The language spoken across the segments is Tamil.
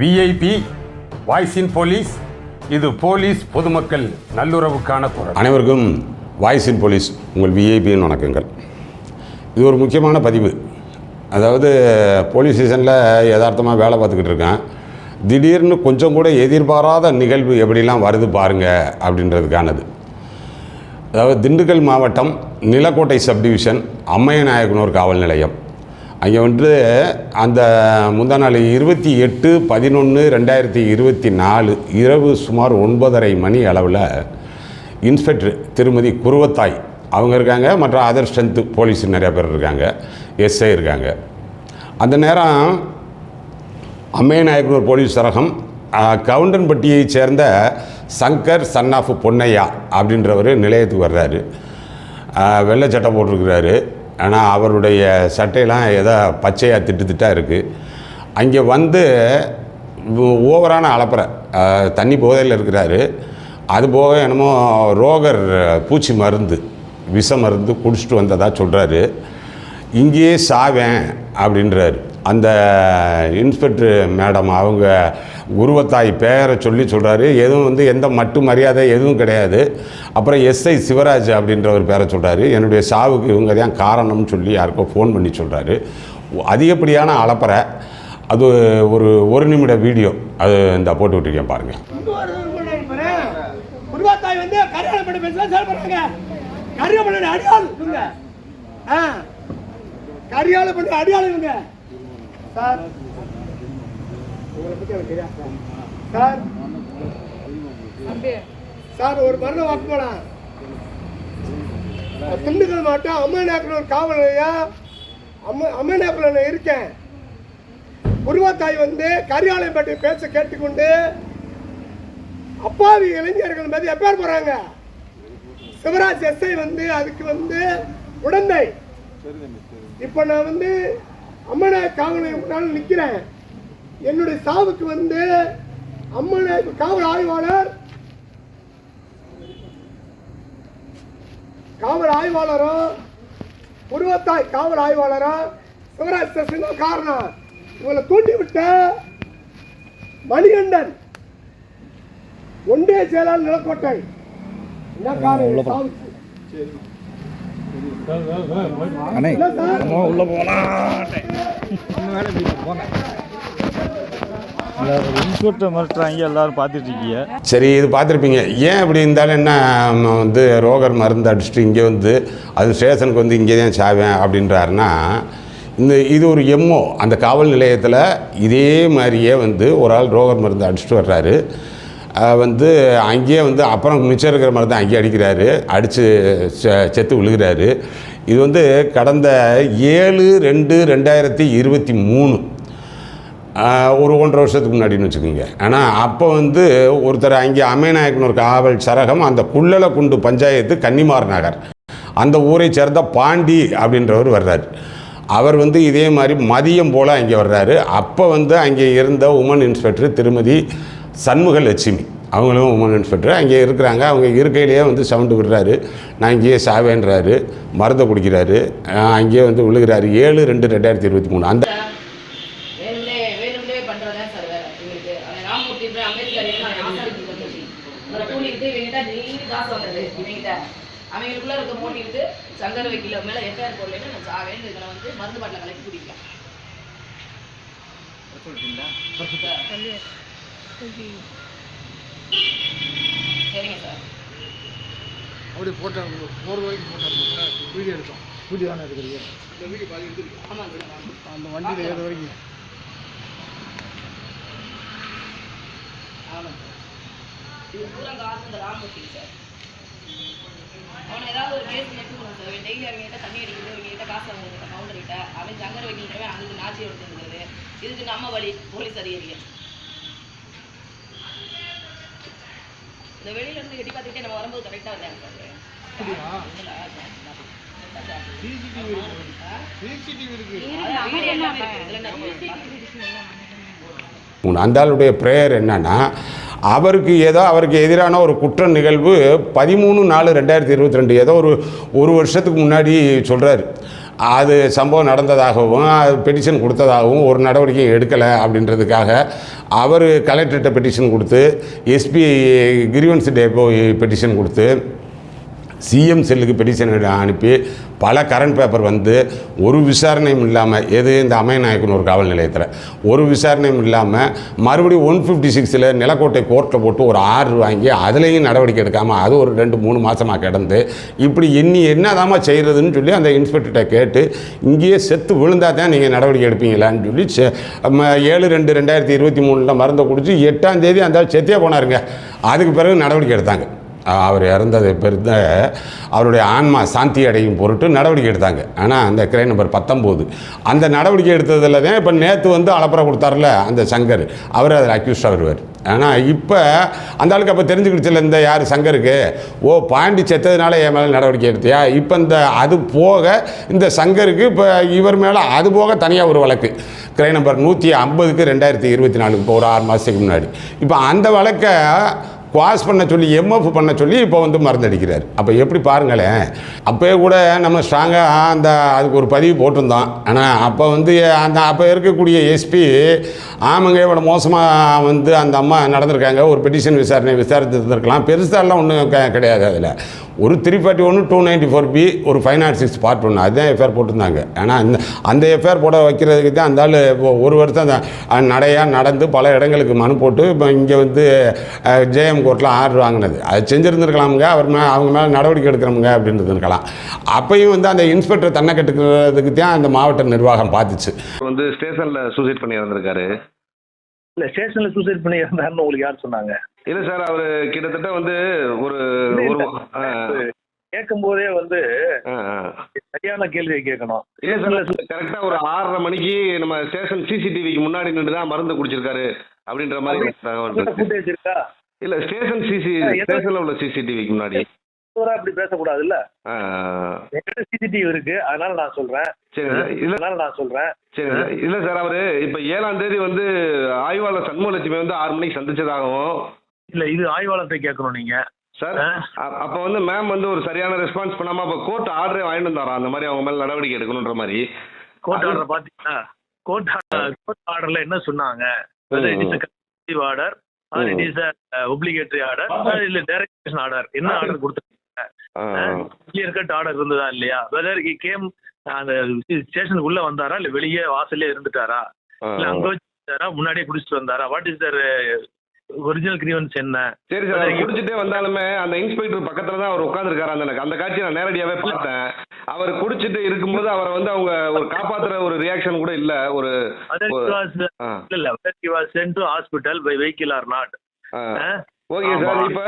விஐபி வாய்ஸ் இன் போலீஸ். இது போலீஸ் பொதுமக்கள் நல்லுறவுக்கான குரல். அனைவருக்கும் வாய்ஸ் இன் போலீஸ் உங்கள் விஐபியின் வணக்கங்கள். இது ஒரு முக்கியமான பதிவு. அதாவது போலீஸ் ஸ்டேஷனில் யதார்த்தமாக வேலை பார்த்துக்கிட்டு இருக்கேன். திடீர்னு கொஞ்சம் கூட எதிர்பாராத நிகழ்வு எப்படிலாம் வருது பாருங்கள் அப்படின்றதுக்கானது. அதாவது திண்டுக்கல் மாவட்டம் நிலக்கோட்டை சப்டிவிஷன் அம்மையநாயக்கனூர் காவல் நிலையம். அங்கே வந்து அந்த முந்தா நாள் 28/11/2024 இரவு சுமார் 9:30 மணி அளவில் இன்ஸ்பெக்டர் திருமதி குருவத்தாய் அவங்க இருக்காங்க. மற்ற அதர் ஸ்ட்ரென்த்து போலீஸ் நிறையா பேர் இருக்காங்க, எஸ்ஐ இருக்காங்க. அந்த நேரம் அம்மையநாயக்கனூர் போலீஸ் சரகம் கவுண்டன்பட்டியை சேர்ந்த சங்கர் சன் ஆஃப் பொன்னையா அப்படின்றவர் நிலையத்துக்கு வர்றாரு. வெள்ளை சட்டை போட்டிருக்கிறாரு. ஆனால் அவருடைய சட்டையெல்லாம் ஏதோ பச்சையாக திட்டாக இருக்குது. அங்கே வந்து ஓவரான அலப்பறை, தண்ணி போதையில் இருக்கிறாரு. அது போக என்னமோ ரோகர் பூச்சி மருந்து, விஷ மருந்து குடிச்சிட்டு வந்ததாக சொல்கிறாரு. இங்கேயே சாவேன் அப்படின்றாரு. அந்த இன்ஸ்பெக்டர் மேடம் அவங்க குருவத்தாய் பேரை சொல்கிறாரு. எதுவும் வந்து எந்த மட்டு மரியாதை எதுவும் கிடையாது. அப்புறம் எஸ்ஐ சிவராஜ் அப்படின்றவர் பேரை சொல்கிறாரு. என்னுடைய சாவுக்கு இவங்க தான் காரணம்னு சொல்லி யாருக்கோ ஃபோன் பண்ணி சொல்கிறாரு. அதிகப்படியான அலப்பறை. அது ஒரு நிமிட வீடியோ. அது இந்த போட்டு விட்டுருக்கேன் பாருங்கள். குருவத்தாய் வந்து கரியாளப்பட்டு பேச செயல்படுறாங்க. கரியாளப்பட்டு அடியாளுங்க, கரியாளப்பட்டு அடியாளுங்க. சார் சார் சார் ஒரு மரண வாக்கு போலாம். திண்டுக்கல் மாவட்டம் அம்மையநாயக்கனூர் காவல் நிலையம் அம்மையநாயக்கனூர் இருக்கேன். குருவத்தாய் வந்து கரியாளப்பட்டு பேச கேட்டுக்கொண்டு அப்பாவி இளைஞர்கள் மீது எப்பேர் போறாங்க. சிவராஜ் எஸ்ஐ வந்து அதுக்கு வந்து உடந்தை. இப்ப நான் வந்து அம்மநாயக் காவல் நிலையம் நிற்கிறேன். என்னுடைய சாவுக்கு வந்து அம்மநாயக் காவல் ஆய்வாளரும் குருவத்தாய் காவல் ஆய்வாளரும் சிவராஜ் எஸ்ஐ காரணம். இவங்களை தூண்டி விட்ட மணிகண்டன் ஒன்றிய செயலாளர் நிலக்கோட்டை என்ன காரணம்? உள்ள போனா இன்ஸ்பெக்டர் மிரட்டுறாங்க, எல்லாரும் பார்த்துட்டு இருக்கீங்க. சரி, இது பார்த்துருப்பீங்க. ஏன் இப்படி இருந்தாலும் என்ன வந்து ரோகர் மருந்து அடிச்சுட்டு இங்கே வந்து அது ஸ்டேஷனுக்கு வந்து இங்கே தான் சாவேன் அப்படின்றாருன்னா, இது ஒரு எம்ஓ. அந்த காவல் நிலையத்தில் இதே மாதிரியே வந்து ஒரு ஆள் ரோகர் மருந்து அடிச்சுட்டு வர்றாரு. வந்து அங்கேயே வந்து அப்புறம் மிச்சம் இருக்கிற மாதிரி தான் அங்கேயே அடிக்கிறாரு. அடித்து செத்து விழுகிறாரு. இது வந்து கடந்த 7/2/2023 ஒரு 1.5 வருஷத்துக்கு முன்னாடின்னு வச்சுக்கோங்க. ஆனால் அப்போ வந்து ஒருத்தர் அங்கே அம்மையநாயக்கனூர் காவல் சரகம் அந்த குள்ளலக்குண்டு பஞ்சாயத்து கன்னிமார் நகர் அந்த ஊரை சேர்ந்த பாண்டி அப்படின்றவர் வர்றார். அவர் வந்து இதே மாதிரி மதியம் போல் அங்கே வர்றாரு. அப்போ வந்து அங்கே இருந்த உமன் இன்ஸ்பெக்டர் திருமதி சண்முகலட்சுமி, அவங்களும் உமன் இன்ஸ்பெக்டர் அங்கே இருக்கிறாங்க. அவங்க இருக்கையிலேயே வந்து சவுண்டு விடுறாரு. நான் இங்கேயே சாவேன்றாரு. மருந்தை குடிக்கிறாரு. அங்கேயே வந்து விழுகிறாரு. 7/2/2023 அந்த அவங்களுக்குள்ள இருக்க மோட்டிவிட்டு சங்கர வைக்கல மேல எஃப்ஐஆர் போடலன்னு நான் சாவேன்னு இதுல வந்து மருந்து பாட்டில கலக்கி குடிக்கலாம். சரிங்க சார். அப்படி போட்டாங்க 4 வரைக்கும் போட்டாங்க. வீடியோ எடுத்தோம். வீடியோ தானே எடுக்கிறீங்க? இந்த வீடியோ பாதி எடுத்துருக்கு. ஆமாம் சார். அந்த வண்டியில் ஏற வரைக்கும். ஆமாம் சார். இது பூரா காசு இந்த ராமூர்த்தி சார். அவனை ஏதாவது ஒரு கேஸ் எடுத்துக்கணும் சார். டெய்லி அவங்ககிட்ட தண்ணி அடிக்கிறது, அவங்ககிட்ட காசு வாங்குறது, கவுண்டர்கிட்ட அவன் சங்கர் வைக்கிறவன் அங்கே நாச்சி எடுத்துருக்கிறது. இதுக்கு நம்ம வழி போலீஸ் அதிகாரிகள் இந்த வெளியில இருந்து எட்டி பார்த்துக்கிட்டே நம்ம வரும்போது கரெக்டாக வந்தாங்க சார். அந்த ஆளுடைய ப்ரேயர் என்னன்னா, அவருக்கு எதிரான ஒரு குற்ற நிகழ்வு 13/4/2022 ஏதோ ஒரு வருஷத்துக்கு முன்னாடி சொல்கிறாரு. அது சம்பவம் நடந்ததாகவும் பெட்டிஷன் கொடுத்ததாகவும் ஒரு நடவடிக்கையும் எடுக்கலை அப்படின்றதுக்காக அவர் கலெக்டர்கிட்ட பெட்டிஷன் கொடுத்து எஸ்பி கிரீவன்ஸ் டே போய் பெட்டிஷன் கொடுத்து சிஎம் செல்லுக்கு பெட்டிஷன் அனுப்பி பல கரண்ட் பேப்பர் வந்து ஒரு விசாரணையும் இல்லாமல் இந்த அம்மைநாயக்கன் ஒரு காவல் நிலையத்தில் ஒரு விசாரணையும் இல்லாமல் மறுபடியும் 156 நிலக்கோட்டை கோர்ட்டில் போட்டு ஒரு ஆர்டர் வாங்கி அதுலேயும் நடவடிக்கை எடுக்காமல் அது ஒரு 2-3 மாதமாக கிடந்து இப்படி என்னதாம்மா செய்கிறதுன்னு சொல்லி அந்த இன்ஸ்பெக்டர்கிட்ட கேட்டு இங்கேயே செத்து விழுந்தா தான் நீங்கள் நடவடிக்கை எடுப்பீங்களான்னு சொல்லி 7/2/2023 மருந்தை குடிச்சு 8ஆம் தேதி அந்த செத்தியே போனாருங்க. அதுக்கு பிறகு நடவடிக்கை எடுத்தாங்க. அவர் இறந்தது பெருத்த அவருடைய ஆன்மா சாந்தி அடையும் பொருட்டு நடவடிக்கை எடுத்தாங்க. ஆனால் அந்த கிரைம் நம்பர் 19 அந்த நடவடிக்கை எடுத்ததில் தான் இப்போ நேற்று வந்து அலப்பறை கொடுத்தார்ல அந்த சங்கர், அவர் அதில் அக்யூஸ்டாக வருவார். ஆனால் இப்போ அந்த ஆளுக்கு அப்போ தெரிஞ்சுக்கிடுச்சில்ல இந்த யார் சங்கருக்கு, பாண்டி செத்ததுனால என் மேலே நடவடிக்கை எடுத்தியா, இப்போ அது போக இந்த சங்கருக்கு இப்போ இவர் மேலே அது போக தனியாக ஒரு வழக்கு கிரைம் நம்பர் 150 2024 இப்போ ஒரு 6 மாதத்துக்கு முன்னாடி இப்போ அந்த வழக்கை குவாஸ் பண்ண சொல்லி எம்எஃப் பண்ண சொல்லி இப்போ வந்து மருந்தடிக்கிறார். அப்போ எப்படி பாருங்களேன், அப்போயே கூட நம்ம ஸ்ட்ராங்காக அதுக்கு ஒரு பதிவு போட்டிருந்தோம். ஆனால் அப்போ வந்து அப்போ இருக்கக்கூடிய எஸ்பி ஆமாங்க இவ்வளோ மோசமாக வந்து அந்த அம்மா நடந்திருக்காங்க, ஒரு பெட்டிஷன் விசாரித்து இருந்திருக்கலாம், பெருசாலாம் ஒன்றும் கிடையாது. அதில் ஒரு 341 294B ஒரு 506 பார்ட் 1 அதுதான் எஃப்ஐஆர் போட்டிருந்தாங்க. ஆனால் அந்த எஃப்ஐஆர் போட வைக்கிறதுக்கு தான் அந்த ஆள் ஒரு வருஷம் நடையாக நடந்து பல இடங்களுக்கு மனு போட்டு இப்போ இங்கே வந்து ஜேஎம் கோர்ட்டில் ஆர்டர் வாங்கினது. அது செஞ்சுருந்துருக்கலாமுங்க, அவங்க மேலே நடவடிக்கை எடுக்கிறோமுங்க அப்படின்றது இருக்கலாம். அப்பையும் வந்து அந்த இன்ஸ்பெக்டர் தன்னை கட்டுக்கிறதுக்கு தான் அந்த மாவட்ட நிர்வாகம் பார்த்துச்சு. வந்து ஸ்டேஷனில் சூசைட் பண்ணி இறந்துருக்காரு. இல்லை ஸ்டேஷனில் சூசைட் பண்ணி இறந்தாருன்னு உங்களுக்கு யார் சொன்னாங்க? இல்லை சார், அவர் கிட்டத்தட்ட வந்து ஒரு கேட்கும் போதே வந்து சரியான கேள்வியை கேட்கணும். இல்லை சார், கரெக்டாக ஒரு 6:30 மணிக்கு நம்ம ஸ்டேஷன் சிசிடிவிக்கு முன்னாடி நின்று தான் மருந்து குடிச்சிருக்காரு அப்படின்ற மாதிரி தகவல் ஃபுட்டேஜ் இருக்கா? இல்லை ஸ்டேஷனில் உள்ள சிசிடிவிக்கு முன்னாடி அப்படி பேசக்கூடாது. இல்ல என்கிட்ட சிசிடிவி இருக்கு, அதனால நான் சொல்றேன். சரி இல்லை சார், அவரு இப்ப 7ஆம் தேதி வந்து ஆய்வாளர் சண்முகலட்சுமி வந்து 6 மணிக்கு சந்திச்சதாகவும். இல்ல இது ஆய்வாளர்கிட்ட கேட்கணும் நீங்க சார். அப்ப வந்து மேம் வந்து ஒரு சரியான ரெஸ்பான்ஸ் பண்ணாம அப்ப கோர்ட் ஆர்டரே வாங்கிட்டு வந்தாரா அந்த மாதிரி அவங்க மேல நடவடிக்கை எடுக்கணும்ன்ற மாதிரி. கோர்ட் ஆர்டர் பாத்தீங்கன்னா கோர்ட் ஆர்டர்ல என்ன சொன்னாங்க? Order it is a obligatory order இல்ல டைரக்ஷன் ஆர்டர், என்ன ஆர்டர் கொடுத்தாங்க, கிளியர் கட் ஆர்டர் இருந்ததா இல்லையா, whether he came அந்த ஸ்டேஷனுக்குள்ள வந்தாரா இல்ல வெளியே வாசல்லே இருந்துட்டாரா, இல்ல அங்க வச்சாரா முன்னாடியே குடிச்சிட்டு வந்தாரா, what is Dhar original grievance என்ன? சரி சார், குடிச்சிட்டே வந்தாலுமே அந்த இன்ஸ்பெக்டர் பக்கத்துல தான் அவர் உட்காந்துருக்காரு. அந்த காட்சியை நான் நேரடியாவே பார்த்தேன். அவர் குடிச்சிட்டு இருக்கும்போது அவரை வந்து அவங்க ஒரு காப்பாத்துற ஒரு ரியாக்ஷன் கூட இல்ல. ஒரு sent to hospital by vehicle or not. Okay sir, இப்ப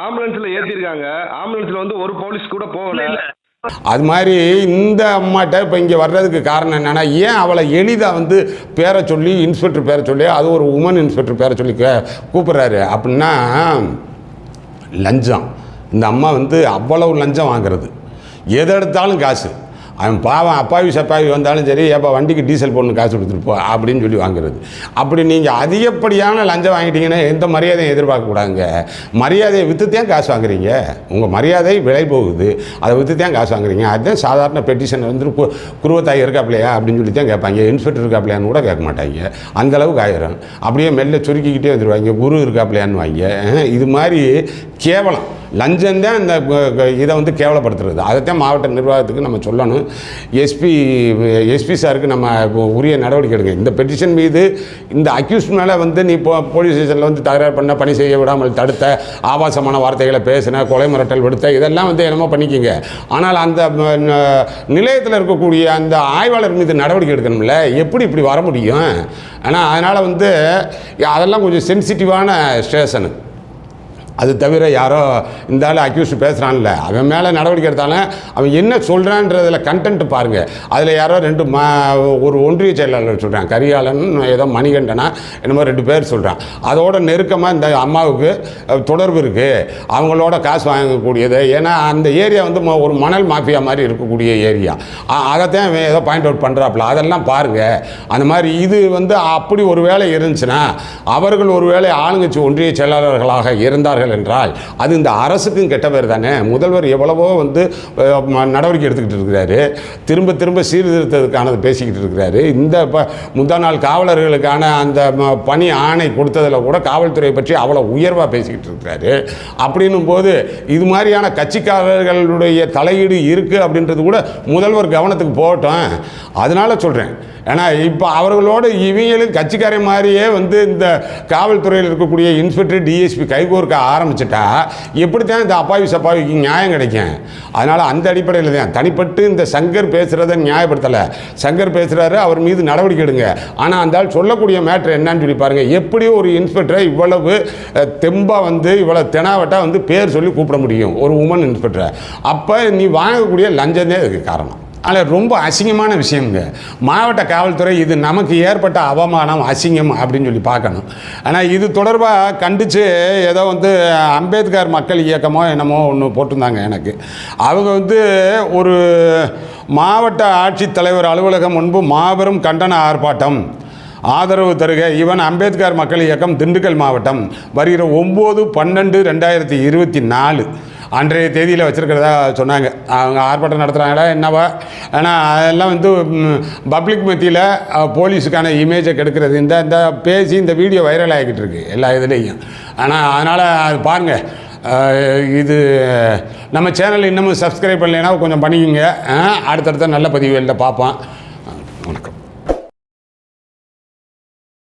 ஆம்புலன்ஸ்ல ஏத்திருக்காங்க, ஆம்புலன்ஸ்ல வந்து ஒரு போலீஸ் கூட போகல. அது மாதிரி இந்த அம்மாட்ட இப்போ இங்கே வர்றதுக்கு காரணம் என்னென்னா, ஏன் அவளை எளிதாக வந்து பேரை சொல்லி இன்ஸ்பெக்டர் பேரை சொல்லி அது ஒரு உமன் இன்ஸ்பெக்டர் பேரை சொல்லி கூப்பிட்றாரு அப்படின்னா, லஞ்சம். இந்த அம்மா வந்து அவ்வளவு லஞ்சம் வாங்குறது, எதை எடுத்தாலும் காசு. அவன் பாவம் அப்பாவி சப்பாவி வந்தாலும் சரி, ஏப்பா வண்டிக்கு டீசல் போடணும் காசு கொடுத்துருப்போம் அப்படின்னு சொல்லி வாங்குறது. அப்படி நீங்கள் அதிகப்படியான லஞ்சம் வாங்கிட்டீங்கன்னா எந்த மரியாதையும் எதிர்பார்க்கக்கூடாதுங்க. மரியாதையை விற்றுத்தான் காசு வாங்குறீங்க, உங்கள் மரியாதை விலை போகுது, அதை விற்றுத்தான் காசு வாங்குறீங்க. அதுதான் சாதாரண பெட்டிஷன் வந்து குருவத்தாய் இருக்காப்லையா அப்படின்னு சொல்லி தான் கேட்பாங்க. இன்ஸ்பெக்டர் இருக்காப்லையான்னு கூட கேட்க மாட்டாங்க, அந்தளவுக்கு ஆயிரும். அப்படியே மெல்ல சுருக்கிக்கிட்டே வந்துடுவாங்க, குரு இருக்காப்லையான்னு வாங்க. இது மாதிரி கேவலம் லஞ்சம்தான் இந்த இதை வந்து கேவலப்படுத்துறது. அதைத்தான் மாவட்ட நிர்வாகத்துக்கு நம்ம சொல்லணும். எஸ்பி சாருக்கு நம்ம உரிய நடவடிக்கை எடுங்க. இந்த பெட்டிஷன் மீது இந்த அக்யூஸ் மேலே வந்து நீ இப்போ போலீஸ் ஸ்டேஷனில் வந்து தகராறு பண்ண, பணி செய்ய விடாமல் தடுத்த, ஆபாசமான வார்த்தைகளை பேசின, கொலை மிரட்டல் விடுத்த, இதெல்லாம் வந்து என்னமோ பண்ணிக்கிங்க. ஆனால் அந்த நிலையத்தில் இருக்கக்கூடிய அந்த ஆய்வாளர் மீது நடவடிக்கை எடுக்கணும்ல, எப்படி இப்படி வர முடியும்? ஆனால் அதனால் வந்து அதெல்லாம் கொஞ்சம் சென்சிட்டிவான ஸ்டேஷனு. அது தவிர யாரோ இந்த ஆள் அக்யூஸ்ட் பேசுகிறான்ல, அவன் மேலே நடவடிக்கை எடுத்தாலும் அவன் என்ன சொல்கிறான்றதில் கண்டென்ட் பாருங்கள். அதில் யாரோ ஒரு ஒன்றிய செயலாளர் சொல்கிறான், கரியாளன் ஏதோ மணிகண்டனா என்னமோ 2 பேர் சொல்கிறான். அதோட நெருக்கமாக இந்த அம்மாவுக்கு தொடர்பு இருக்குது, அவங்களோட காசு வாங்கக்கூடியது. ஏன்னா அந்த ஏரியா வந்து ஒரு மணல் மாஃபியா மாதிரி இருக்கக்கூடிய ஏரியா. அதைத்தான் ஏதோ பாயிண்ட் அவுட் பண்ணுறாப்புல. அதெல்லாம் பாருங்கள். அந்த மாதிரி இது வந்து அப்படி ஒரு வேலை இருந்துச்சுன்னா அவர்கள் ஒரு வேளை ஆளுங்கட்சி ஒன்றிய செயலாளர்களாக இருந்தார்கள் செய்கிறார்கள் என்றால் அது இந்த அரசுக்கும் கெட்ட பேர் தானே. முதல்வர் எவ்வளவோ வந்து நடவடிக்கை எடுத்துக்கிட்டு இருக்கிறாரு, திரும்ப திரும்ப சீர்திருத்தத்துக்கானது பேசிக்கிட்டு இருக்கிறாரு. இந்த முந்தா நாள் காவலர்களுக்கான அந்த பணி ஆணை கொடுத்ததில் கூட காவல்துறையை பற்றி அவ்வளோ உயர்வாக பேசிக்கிட்டு இருக்கிறாரு. அப்படின்னும் போது இது மாதிரியான கட்சிக்காரர்களுடைய தலையீடு இருக்குது அப்படின்றது கூட முதல்வர் கவனத்துக்கு போகட்டும். அதனால சொல்கிறேன். ஏன்னா இப்போ அவர்களோடு இவங்களும் கட்சிக்காரை மாதிரியே வந்து இந்த காவல்துறையில் இருக்கக்கூடிய இன்ஸ்பெக்டர் டிஎஸ்பி கைகோர்க்க ஆரம்பிச்சிட்டா எப்படித்தான் இந்த அப்பாவி சப்பாவிக்கு நியாயம் கிடைக்கும்? அதனால் அந்த அடிப்படையில் தான் தனிப்பட்டு இந்த சங்கர் பேசுகிறத நியாயப்படுத்தலை. சங்கர் பேசுகிறாரு, அவர் மீது நடவடிக்கை எடுங்க. ஆனால் அந்த ஆள் சொல்லக்கூடிய மேட்ரு என்னன்னு சொல்லி பாருங்கள். எப்படி ஒரு இன்ஸ்பெக்டரை இவ்வளவு தெம்பாக வந்து இவ்வளோ தெனாவட்டாக வந்து பேர் சொல்லி கூப்பிட முடியும் ஒரு உமன் இன்ஸ்பெக்டரை? அப்போ நீ வாங்கக்கூடிய லஞ்சமே அதுக்கு காரணம். அதில் ரொம்ப அசிங்கமான விஷயங்க. மாவட்ட காவல்துறை இது நமக்கு ஏற்பட்ட அவமானம், அசிங்கம் அப்படின்னு சொல்லி பார்க்கணும். ஆனால் இது தொடர்பாக கண்டித்து ஏதோ வந்து அம்பேத்கர் மக்கள் இயக்கமோ என்னமோ ஒன்று போட்டிருந்தாங்க எனக்கு. அவங்க வந்து ஒரு மாவட்ட ஆட்சித்தலைவர் அலுவலகம் முன்பு மாபெரும் கண்டன ஆர்ப்பாட்டம், ஆதரவு தருக இவன் அம்பேத்கர் மக்கள் இயக்கம் திண்டுக்கல் மாவட்டம் வருகிற 9/12/2024 அன்றைய தேதியில் வச்சுருக்கிறதா சொன்னாங்க. அவங்க ஆர்ப்பாட்டம் நடத்துகிறாங்களா என்னவா? ஆனால் அதெல்லாம் வந்து பப்ளிக் மத்தியில் போலீஸுக்கான இமேஜை கெடுக்கிறது. இந்த பேசி இந்த வீடியோ வைரல் ஆகிக்கிட்டு இருக்கு எல்லா இதுலேயும். ஆனால் அதனால் அது பாருங்கள். இது நம்ம சேனல் இன்னமும் சப்ஸ்கிரைப் பண்ணலைன்னா கொஞ்சம் பண்ணிக்கோங்க. அடுத்தடுத்த நல்ல பதிவுகளில் பார்ப்போம்.